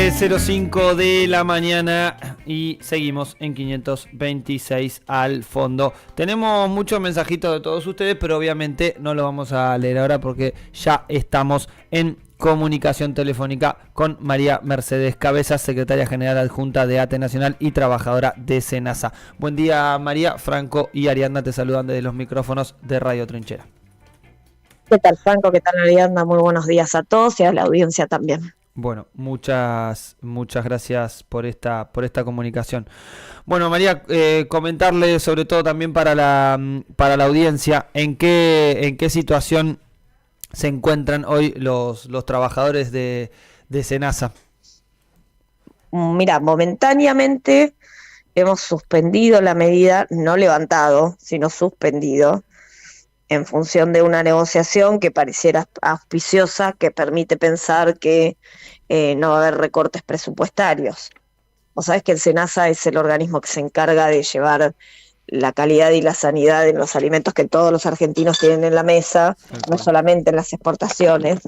7:05 de la mañana y seguimos en 526 al fondo. Tenemos muchos mensajitos de todos ustedes, pero obviamente no lo vamos a leer ahora porque ya estamos en comunicación telefónica con María Mercedes Cabezas, secretaria general adjunta de ATE Nacional y trabajadora de SENASA. Buen día, María. Franco y Ariadna te saludan desde los micrófonos de Radio Trinchera. ¿Qué tal, Franco? ¿Qué tal, Ariadna? Muy buenos días a todos y a la audiencia también. Bueno, muchas gracias por esta comunicación. Bueno, María, comentarle sobre todo también para la audiencia en qué situación se encuentran hoy los trabajadores de SENASA. Mira, momentáneamente hemos suspendido la medida, no levantado, sino suspendido, en función de una negociación que pareciera auspiciosa, que permite pensar que no va a haber recortes presupuestarios. Vos sabés que el SENASA es el organismo que se encarga de llevar la calidad y la sanidad en los alimentos que todos los argentinos tienen en la mesa, no solamente en las exportaciones,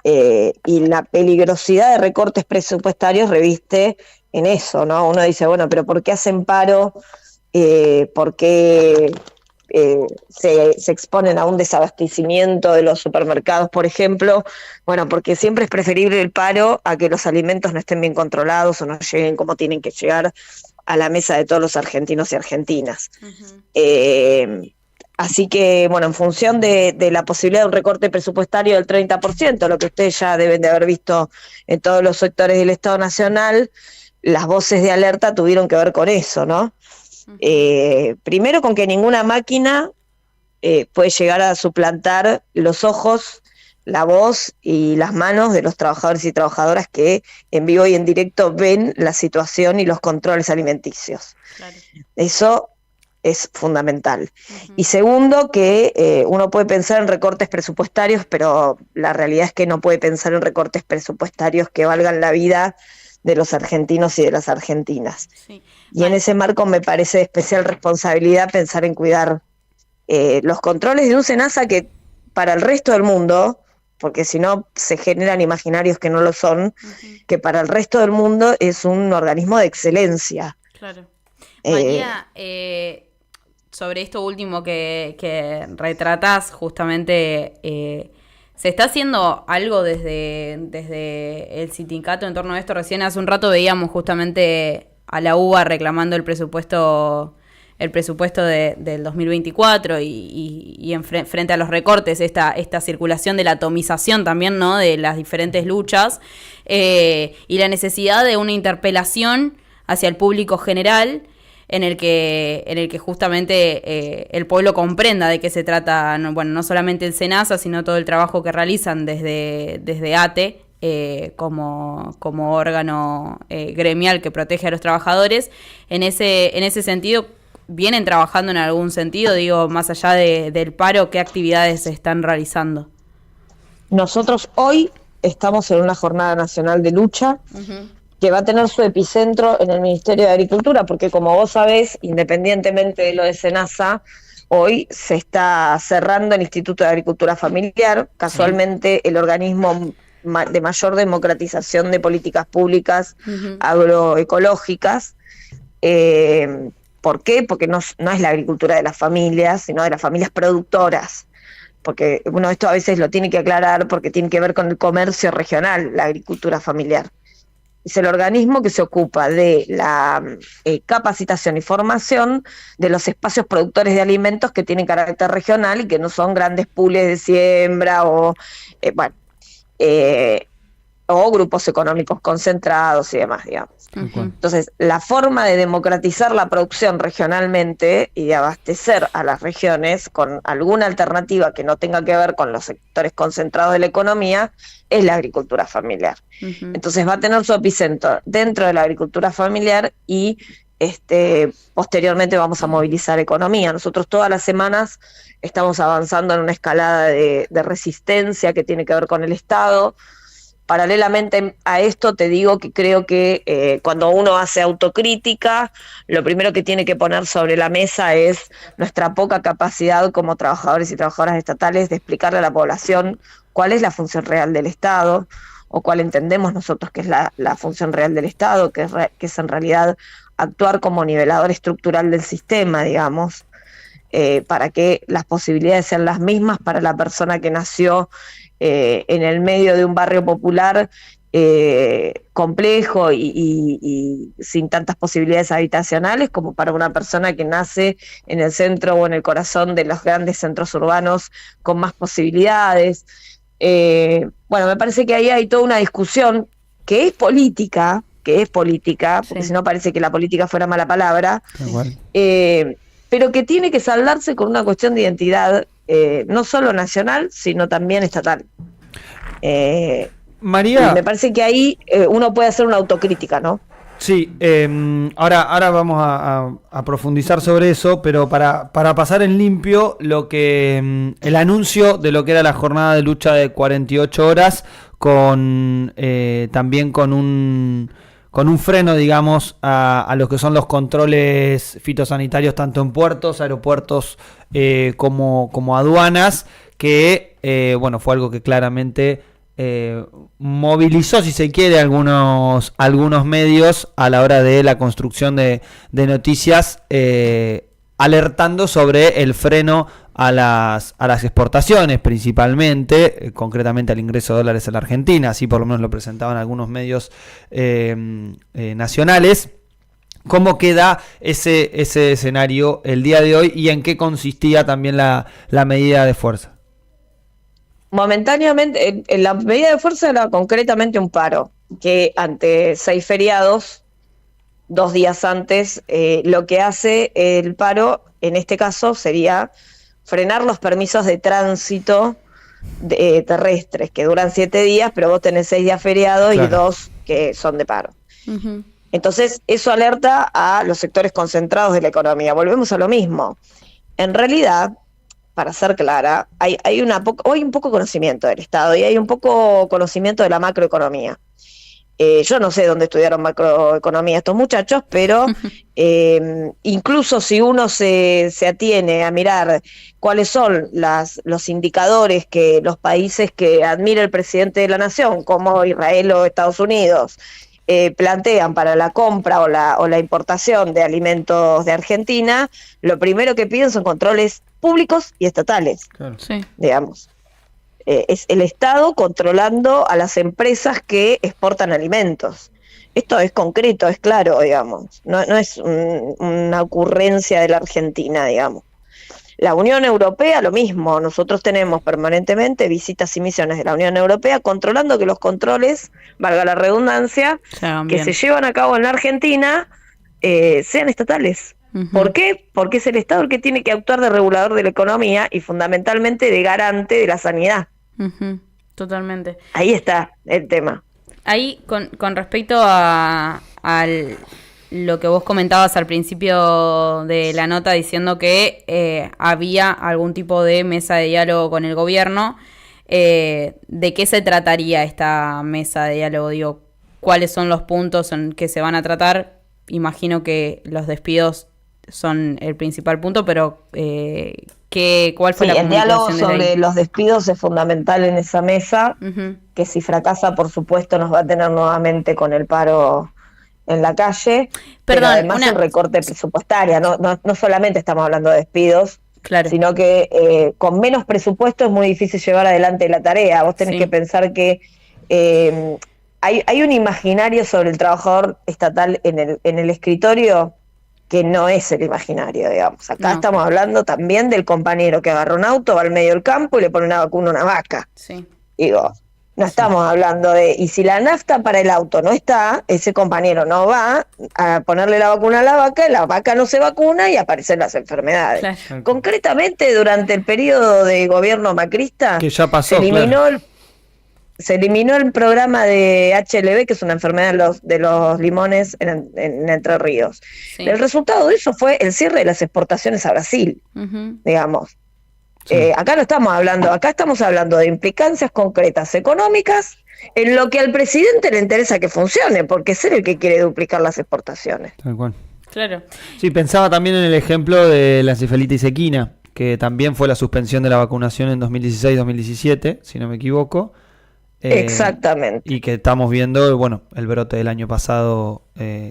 y la peligrosidad de recortes presupuestarios reviste en eso, ¿no? Uno dice, bueno, pero ¿por qué hacen paro? ¿Por qué se exponen a un desabastecimiento de los supermercados, por ejemplo? Bueno, porque siempre es preferible el paro a que los alimentos no estén bien controlados o no lleguen como tienen que llegar a la mesa de todos los argentinos y argentinas. Uh-huh. Así que, bueno, en función de la posibilidad de un recorte presupuestario del 30%, lo que ustedes ya deben de haber visto en todos los sectores del Estado Nacional, las voces de alerta tuvieron que ver con eso, ¿no? Primero con que ninguna máquina puede llegar a suplantar los ojos, la voz y las manos de los trabajadores y trabajadoras que en vivo y en directo ven la situación y los controles alimenticios. Claro. Eso es fundamental. Uh-huh. Y segundo, que uno puede pensar en recortes presupuestarios, pero la realidad es que no puede pensar en recortes presupuestarios que valgan la vida de los argentinos y de las argentinas. Sí. Y en ese marco me parece de especial responsabilidad pensar en cuidar los controles de un SENASA que para el resto del mundo, porque si no se generan imaginarios que no lo son, uh-huh, que para el resto del mundo es un organismo de excelencia. Claro. María, sobre esto último que retratás justamente... ¿Se está haciendo algo desde el sindicato en torno a esto? Recién hace un rato veíamos justamente a la UBA reclamando el presupuesto del 2024 y frente a los recortes, esta circulación de la atomización también, ¿no?, de las diferentes luchas, y la necesidad de una interpelación hacia el público general en el que justamente el pueblo comprenda de qué se trata, no solamente el SENASA, sino todo el trabajo que realizan desde ATE, como órgano gremial que protege a los trabajadores. En ese sentido, ¿vienen trabajando en algún sentido? Digo, más allá del paro, ¿qué actividades se están realizando? Nosotros hoy estamos en una jornada nacional de lucha, uh-huh, que va a tener su epicentro en el Ministerio de Agricultura, porque como vos sabés, independientemente de lo de SENASA, hoy se está cerrando el Instituto de Agricultura Familiar, casualmente el organismo de mayor democratización de políticas públicas, uh-huh, agroecológicas. ¿Por qué? Porque no es la agricultura de las familias, sino de las familias productoras. Porque uno esto a veces lo tiene que aclarar porque tiene que ver con el comercio regional, la agricultura familiar. Es el organismo que se ocupa de la capacitación y formación de los espacios productores de alimentos que tienen carácter regional y que no son grandes pools de siembra o grupos económicos concentrados y demás, digamos. Uh-huh. Entonces, la forma de democratizar la producción regionalmente y de abastecer a las regiones con alguna alternativa que no tenga que ver con los sectores concentrados de la economía es la agricultura familiar. Uh-huh. Entonces va a tener su epicentro dentro de la agricultura familiar y posteriormente vamos a movilizar economía. Nosotros todas las semanas estamos avanzando en una escalada de resistencia que tiene que ver con el Estado. Paralelamente a esto te digo que creo que cuando uno hace autocrítica, lo primero que tiene que poner sobre la mesa es nuestra poca capacidad como trabajadores y trabajadoras estatales de explicarle a la población cuál es la función real del Estado. o cuál entendemos nosotros que es la función real del Estado, que es en realidad actuar como nivelador estructural del sistema, digamos, para que las posibilidades sean las mismas para la persona que nació en el medio de un barrio popular complejo y sin tantas posibilidades habitacionales, como para una persona que nace en el centro o en el corazón de los grandes centros urbanos con más posibilidades. Bueno, me parece que ahí hay toda una discusión que es política, porque si no parece que la política fuera mala palabra, pero que tiene que saldarse con una cuestión de identidad, no solo nacional, sino también estatal. María, me parece que ahí uno puede hacer una autocrítica, ¿no? Sí, ahora vamos a profundizar sobre eso, pero para pasar en limpio lo que el anuncio de lo que era la jornada de lucha de 48 horas con también con un freno, digamos, a lo que son los controles fitosanitarios tanto en puertos, aeropuertos como aduanas, que bueno, fue algo que claramente movilizó, si se quiere, algunos medios a la hora de la construcción de noticias, alertando sobre el freno a las exportaciones, principalmente, concretamente al ingreso de dólares a la Argentina. Así por lo menos lo presentaban algunos medios nacionales. ¿Cómo queda ese escenario el día de hoy y en qué consistía también la medida de fuerza? Momentáneamente, en la medida de fuerza era concretamente un paro, que ante 6 feriados, 2 días antes, lo que hace el paro, en este caso, sería frenar los permisos de tránsito terrestres, que duran 7 días, pero vos tenés 6 días feriados, claro, y 2 que son de paro. Uh-huh. Entonces, eso alerta a los sectores concentrados de la economía. Volvemos a lo mismo. En realidad, para ser clara, hay un poco conocimiento del Estado y hay un poco conocimiento de la macroeconomía. Yo no sé dónde estudiaron macroeconomía estos muchachos, pero incluso si uno se atiene a mirar cuáles son los indicadores que los países que admira el presidente de la nación, como Israel o Estados Unidos, plantean para la compra o la importación de alimentos de Argentina, lo primero que piden son controles públicos y estatales, claro, sí, digamos. Es el Estado controlando a las empresas que exportan alimentos. Esto es concreto, es claro, digamos. No es una ocurrencia de la Argentina, digamos. La Unión Europea, lo mismo. Nosotros tenemos permanentemente visitas y misiones de la Unión Europea controlando que los controles, valga la redundancia, que se llevan a cabo en la Argentina sean estatales. Uh-huh. ¿Por qué? Porque es el Estado el que tiene que actuar de regulador de la economía y fundamentalmente de garante de la sanidad. Uh-huh. Totalmente. Ahí está el tema. Ahí, con respecto a lo que vos comentabas al principio de la nota diciendo que había algún tipo de mesa de diálogo con el gobierno, ¿de qué se trataría esta mesa de diálogo? Digo, ¿cuáles son los puntos en que se van a tratar? Imagino que los despidos son el principal punto, pero ¿cuál fue la comunicación? El diálogo sobre los despidos es fundamental en esa mesa, uh-huh, que si fracasa, por supuesto, nos va a tener nuevamente con el paro en la calle. Perdón, pero además un recorte presupuestario, no solamente estamos hablando de despidos, claro, sino que con menos presupuesto es muy difícil llevar adelante la tarea. Vos tenés, sí, que pensar que hay un imaginario sobre el trabajador estatal en el escritorio que no es el imaginario, digamos. Acá estamos hablando también del compañero que agarra un auto, va al medio del campo y le pone una vacuna a una vaca. Sí. Digo, no estamos hablando de... Y si la nafta para el auto no está, ese compañero no va a ponerle la vacuna a la vaca no se vacuna y aparecen las enfermedades. Claro. Concretamente, durante el periodo de gobierno macrista, que ya pasó, se eliminó el programa de HLB, que es una enfermedad de los limones en Entre Ríos. Sí. El resultado de eso fue el cierre de las exportaciones a Brasil, uh-huh, digamos. Sí. Acá no estamos hablando, acá estamos hablando de implicancias concretas económicas en lo que al presidente le interesa que funcione, porque es él el que quiere duplicar las exportaciones. Tal cual. Claro. Sí, pensaba también en el ejemplo de la encefalitis equina, que también fue la suspensión de la vacunación en 2016-2017, si no me equivoco. Exactamente. Y que estamos viendo, bueno, el brote del año pasado,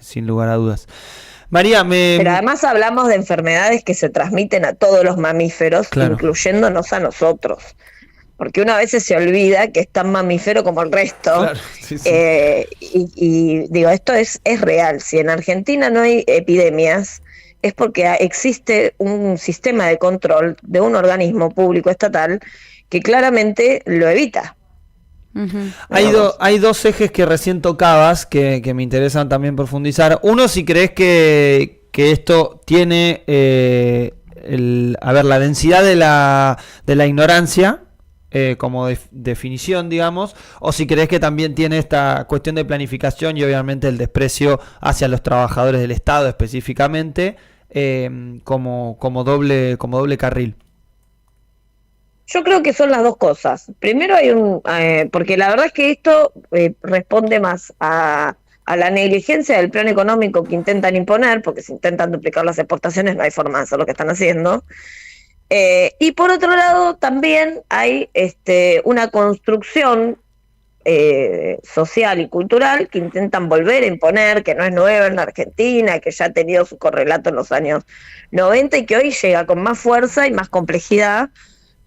sin lugar a dudas. María, Pero además hablamos de enfermedades que se transmiten a todos los mamíferos, claro, incluyéndonos a nosotros. Porque una vez se olvida que es tan mamífero como el resto. claro, sí, sí. Y digo, esto es real. Si en Argentina no hay epidemias, es porque existe un sistema de control de un organismo público estatal que claramente lo evita. Ujú. Hay dos ejes que recién tocabas que me interesan también profundizar. Uno, si crees que esto tiene la densidad de la ignorancia como definición, digamos, o si crees que también tiene esta cuestión de planificación y obviamente el desprecio hacia los trabajadores del Estado específicamente como doble carril. Yo creo que son las dos cosas. Primero hay porque la verdad es que esto responde más a la negligencia del plan económico que intentan imponer, porque si intentan duplicar las exportaciones no hay forma de hacer lo que están haciendo. Y por otro lado también hay una construcción social y cultural que intentan volver a imponer, que no es nueva en la Argentina, que ya ha tenido su correlato en los años 90 y que hoy llega con más fuerza y más complejidad,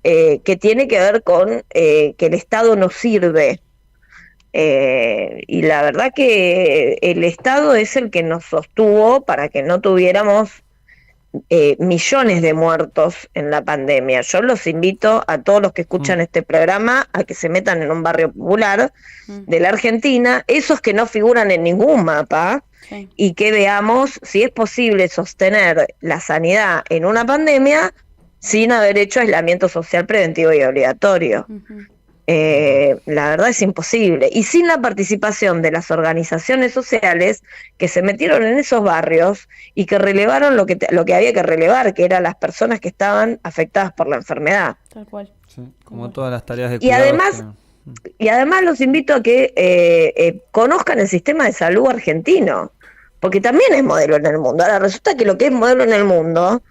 que tiene que ver con que el Estado no sirve. Y la verdad que el Estado es el que nos sostuvo para que no tuviéramos millones de muertos en la pandemia. Yo los invito a todos los que escuchan este programa a que se metan en un barrio popular de la Argentina, esos que no figuran en ningún mapa, Sí. y que veamos si es posible sostener la sanidad en una pandemia sin haber hecho aislamiento social preventivo y obligatorio. Ujú. La verdad es imposible. Y sin la participación de las organizaciones sociales que se metieron en esos barrios y que relevaron lo que había que relevar, que eran las personas que estaban afectadas por la enfermedad. Tal cual. Sí, como todas las tareas de Y cuidado. además los invito a que conozcan el sistema de salud argentino, porque también es modelo en el mundo. Ahora resulta que lo que es modelo en el mundo,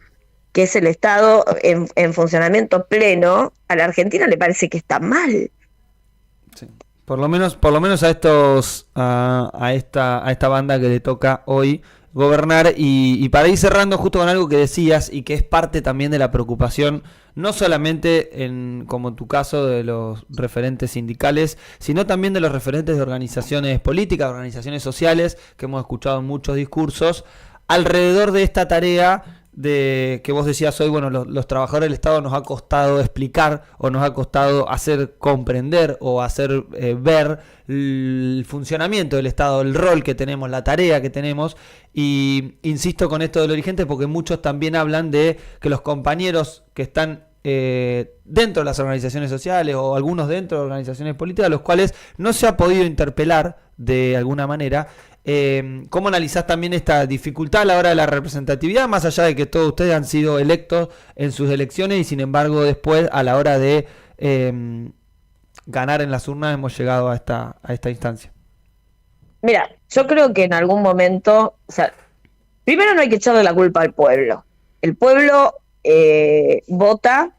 que es el Estado en funcionamiento pleno, a la Argentina le parece que está mal. Sí. Por lo menos a esta banda que le toca hoy gobernar y para ir cerrando justo con algo que decías y que es parte también de la preocupación, no solamente como en tu caso de los referentes sindicales, sino también de los referentes de organizaciones políticas, organizaciones sociales, que hemos escuchado en muchos discursos, alrededor de esta tarea de que vos decías hoy, bueno, los trabajadores del Estado nos ha costado explicar o nos ha costado hacer comprender o hacer ver el funcionamiento del Estado, el rol que tenemos, la tarea que tenemos, y insisto con esto de los dirigentes porque muchos también hablan de que los compañeros que están dentro de las organizaciones sociales o algunos dentro de organizaciones políticas, los cuales no se ha podido interpelar de alguna manera. ¿Cómo analizás también esta dificultad a la hora de la representatividad, más allá de que todos ustedes han sido electos en sus elecciones y sin embargo después a la hora de ganar en las urnas hemos llegado a esta instancia? Mira, yo creo que en algún momento, o sea, primero no hay que echarle la culpa al pueblo. El pueblo vota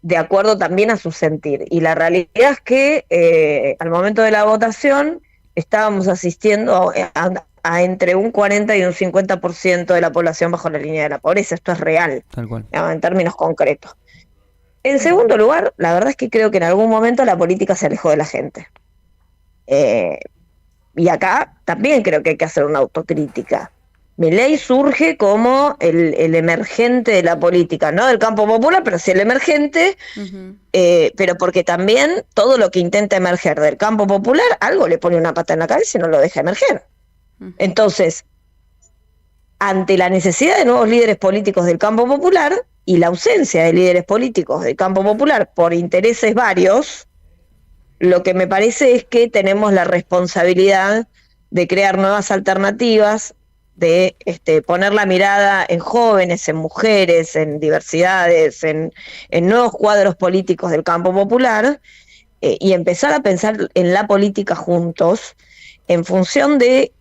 de acuerdo también a su sentir. Y la realidad es que al momento de la votación estábamos asistiendo a entre un 40 y un 50% de la población bajo la línea de la pobreza. Esto es real, Tal cual. en términos concretos. En segundo lugar, la verdad es que creo que en algún momento la política se alejó de la gente. Y acá también creo que hay que hacer una autocrítica. Milei surge como el emergente de la política, no del campo popular, pero sí el emergente, Ujú. pero porque también todo lo que intenta emerger del campo popular, algo le pone una pata en la cabeza y no lo deja emerger. Entonces, ante la necesidad de nuevos líderes políticos del campo popular y la ausencia de líderes políticos del campo popular por intereses varios, lo que me parece es que tenemos la responsabilidad de crear nuevas alternativas, de poner la mirada en jóvenes, en mujeres, en diversidades, en nuevos cuadros políticos del campo popular, y empezar a pensar en la política juntos en función de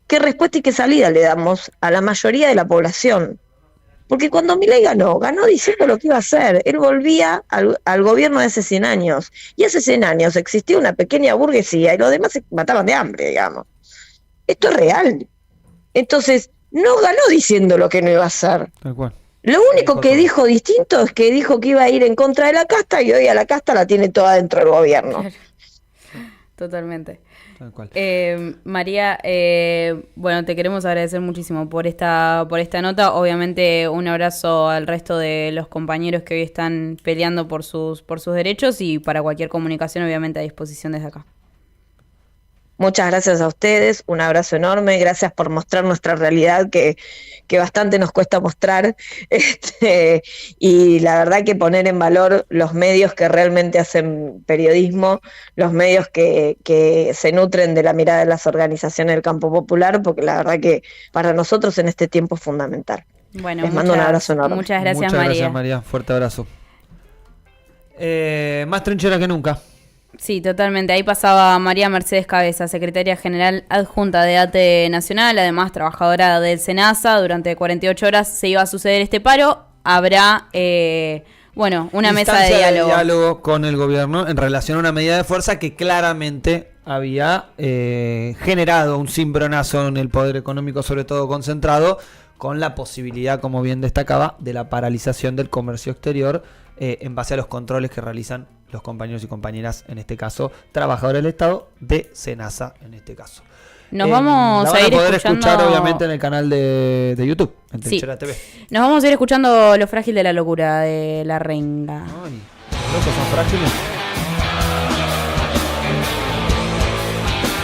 qué respuesta y qué salida le damos a la mayoría de la población. Porque cuando Milei ganó diciendo lo que iba a hacer. Él volvía al gobierno de hace 100 años. Y hace 100 años existía una pequeña burguesía y los demás se mataban de hambre, digamos. Esto es real. Entonces, no ganó diciendo lo que no iba a hacer. Tal cual. Lo único que dijo distinto es que dijo que iba a ir en contra de la casta y hoy a la casta la tiene toda dentro del gobierno. Claro. Totalmente. Tal cual. María, bueno, te queremos agradecer muchísimo por esta nota. Obviamente un abrazo al resto de los compañeros que hoy están peleando por sus derechos, y para cualquier comunicación obviamente a disposición desde acá. Muchas gracias a ustedes, un abrazo enorme, gracias por mostrar nuestra realidad que bastante nos cuesta mostrar, y la verdad que poner en valor los medios que realmente hacen periodismo, los medios que se nutren de la mirada de las organizaciones del campo popular, porque la verdad que para nosotros en este tiempo es fundamental. Bueno, les mando un abrazo enorme. Muchas gracias, Muchas María. gracias, María. Fuerte abrazo. Más trinchera que nunca. Sí, totalmente. Ahí pasaba María Mercedes Cabeza, secretaria general adjunta de ATE Nacional, además trabajadora del SENASA. Durante 48 horas se iba a suceder este paro. Habrá, una mesa de diálogo con el gobierno en relación a una medida de fuerza que claramente había generado un cimbronazo en el poder económico, sobre todo concentrado, con la posibilidad, como bien destacaba, de la paralización del comercio exterior en base a los controles que realizan los compañeros y compañeras, en este caso, trabajadores del Estado de SENASA, en este caso. Nos vamos a ir poder escuchando... escuchar, obviamente, en el canal de YouTube, en Sí. Trinchera TV. Nos vamos a ir escuchando Lo frágil de la locura de La Renga. Ay, ¿los locos son frágiles?